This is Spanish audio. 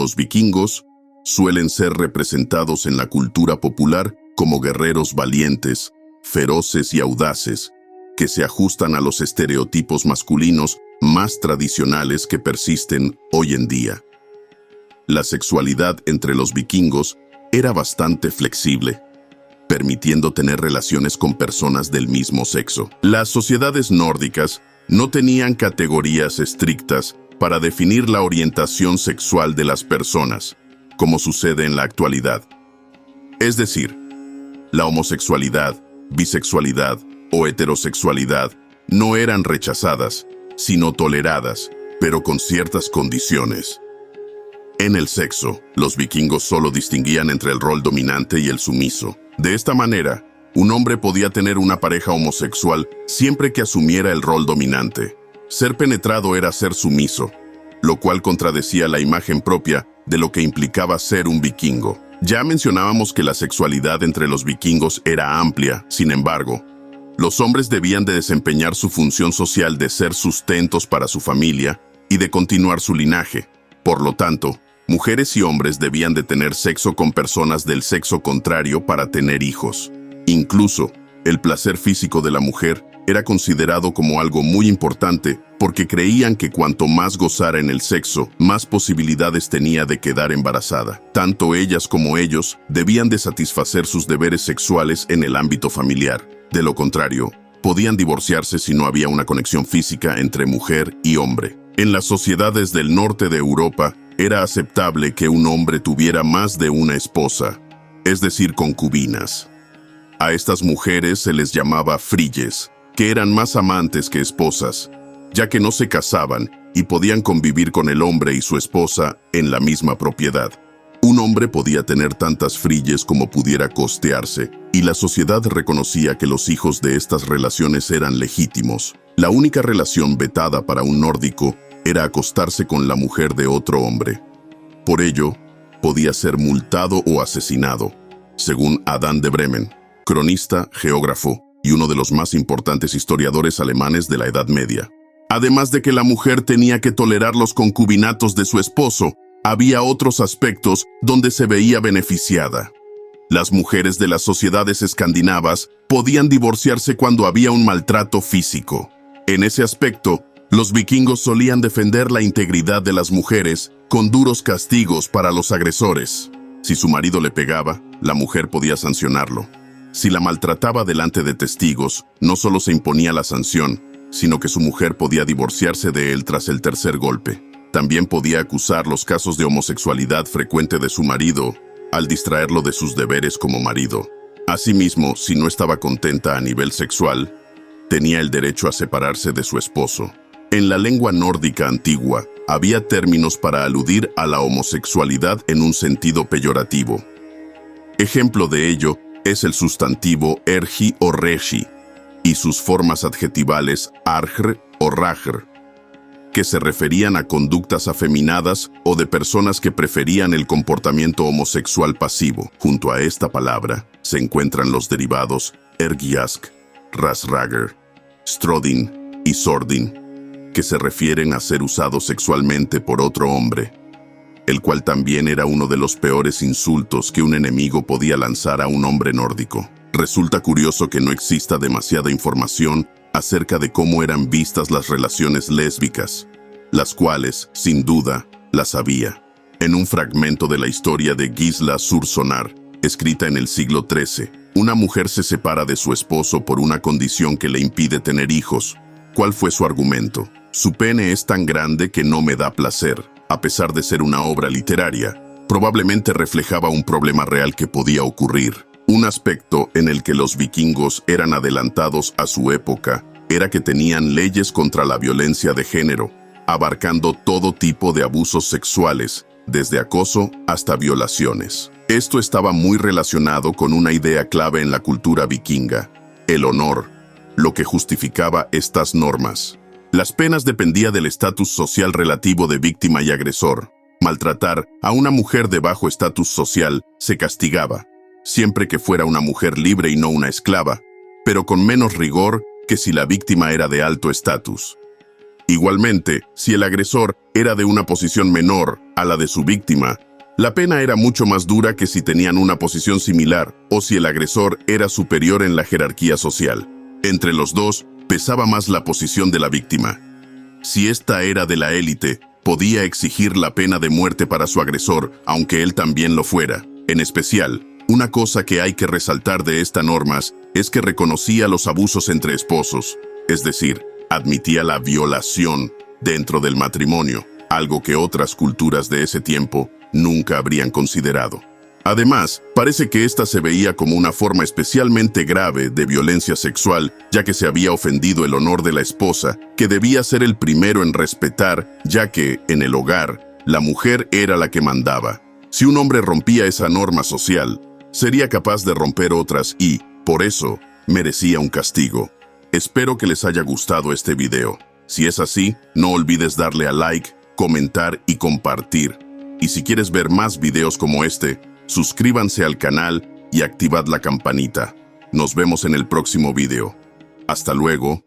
Los vikingos suelen ser representados en la cultura popular como guerreros valientes, feroces y audaces, que se ajustan a los estereotipos masculinos más tradicionales que persisten hoy en día. La sexualidad entre los vikingos era bastante flexible, permitiendo tener relaciones con personas del mismo sexo. Las sociedades nórdicas no tenían categorías estrictas para definir la orientación sexual de las personas, como sucede en la actualidad. Es decir, la homosexualidad, bisexualidad o heterosexualidad no eran rechazadas, sino toleradas, pero con ciertas condiciones. En el sexo, los vikingos solo distinguían entre el rol dominante y el sumiso. De esta manera, un hombre podía tener una pareja homosexual siempre que asumiera el rol dominante. Ser penetrado era ser sumiso, lo cual contradecía la imagen propia de lo que implicaba ser un vikingo. Ya mencionábamos que la sexualidad entre los vikingos era amplia, sin embargo, los hombres debían de desempeñar su función social de ser sustentos para su familia y de continuar su linaje. Por lo tanto, mujeres y hombres debían de tener sexo con personas del sexo contrario para tener hijos. Incluso, el placer físico de la mujer era considerado como algo muy importante porque creían que cuanto más gozara en el sexo, más posibilidades tenía de quedar embarazada. Tanto ellas como ellos debían de satisfacer sus deberes sexuales en el ámbito familiar. De lo contrario, podían divorciarse si no había una conexión física entre mujer y hombre. En las sociedades del norte de Europa, era aceptable que un hombre tuviera más de una esposa, es decir, concubinas. A estas mujeres se les llamaba frilles, que eran más amantes que esposas, ya que no se casaban y podían convivir con el hombre y su esposa en la misma propiedad. Un hombre podía tener tantas frilles como pudiera costearse, y la sociedad reconocía que los hijos de estas relaciones eran legítimos. La única relación vetada para un nórdico era acostarse con la mujer de otro hombre. Por ello, podía ser multado o asesinado, según Adán de Bremen, cronista, geógrafo y uno de los más importantes historiadores alemanes de la Edad Media. Además de que la mujer tenía que tolerar los concubinatos de su esposo, había otros aspectos donde se veía beneficiada. Las mujeres de las sociedades escandinavas podían divorciarse cuando había un maltrato físico. En ese aspecto, los vikingos solían defender la integridad de las mujeres con duros castigos para los agresores. Si su marido le pegaba, la mujer podía sancionarlo. Si la maltrataba delante de testigos, no solo se imponía la sanción, sino que su mujer podía divorciarse de él tras el tercer golpe. También podía acusar los casos de homosexualidad frecuente de su marido al distraerlo de sus deberes como marido. Asimismo, si no estaba contenta a nivel sexual, tenía el derecho a separarse de su esposo. En la lengua nórdica antigua, había términos para aludir a la homosexualidad en un sentido peyorativo. Ejemplo de ello es el sustantivo ergi o reshi y sus formas adjetivales argr o ragr, que se referían a conductas afeminadas o de personas que preferían el comportamiento homosexual pasivo. Junto a esta palabra se encuentran los derivados ergiask, rasragr, strodin y sordin, que se refieren a ser usado sexualmente por otro hombre, el cual también era uno de los peores insultos que un enemigo podía lanzar a un hombre nórdico. Resulta curioso que no exista demasiada información acerca de cómo eran vistas las relaciones lésbicas, las cuales, sin duda, las había. En un fragmento de la historia de Gisla Sursonar, escrita en el siglo XIII, una mujer se separa de su esposo por una condición que le impide tener hijos. ¿Cuál fue su argumento? Su pene es tan grande que no me da placer. A pesar de ser una obra literaria, probablemente reflejaba un problema real que podía ocurrir. Un aspecto en el que los vikingos eran adelantados a su época era que tenían leyes contra la violencia de género, abarcando todo tipo de abusos sexuales, desde acoso hasta violaciones. Esto estaba muy relacionado con una idea clave en la cultura vikinga, el honor, lo que justificaba estas normas. Las penas dependían del estatus social relativo de víctima y agresor. Maltratar a una mujer de bajo estatus social se castigaba, siempre que fuera una mujer libre y no una esclava, pero con menos rigor que si la víctima era de alto estatus. Igualmente, si el agresor era de una posición menor a la de su víctima, la pena era mucho más dura que si tenían una posición similar o si el agresor era superior en la jerarquía social. Entre los dos, pesaba más la posición de la víctima. Si ésta era de la élite, podía exigir la pena de muerte para su agresor, aunque él también lo fuera. En especial, una cosa que hay que resaltar de estas normas es que reconocía los abusos entre esposos, es decir, admitía la violación dentro del matrimonio, algo que otras culturas de ese tiempo nunca habrían considerado. Además, parece que esta se veía como una forma especialmente grave de violencia sexual, ya que se había ofendido el honor de la esposa, que debía ser el primero en respetar, ya que, en el hogar, la mujer era la que mandaba. Si un hombre rompía esa norma social, sería capaz de romper otras y, por eso, merecía un castigo. Espero que les haya gustado este video. Si es así, no olvides darle a like, comentar y compartir. Y si quieres ver más videos como este, suscríbanse al canal y activad la campanita. Nos vemos en el próximo video. Hasta luego.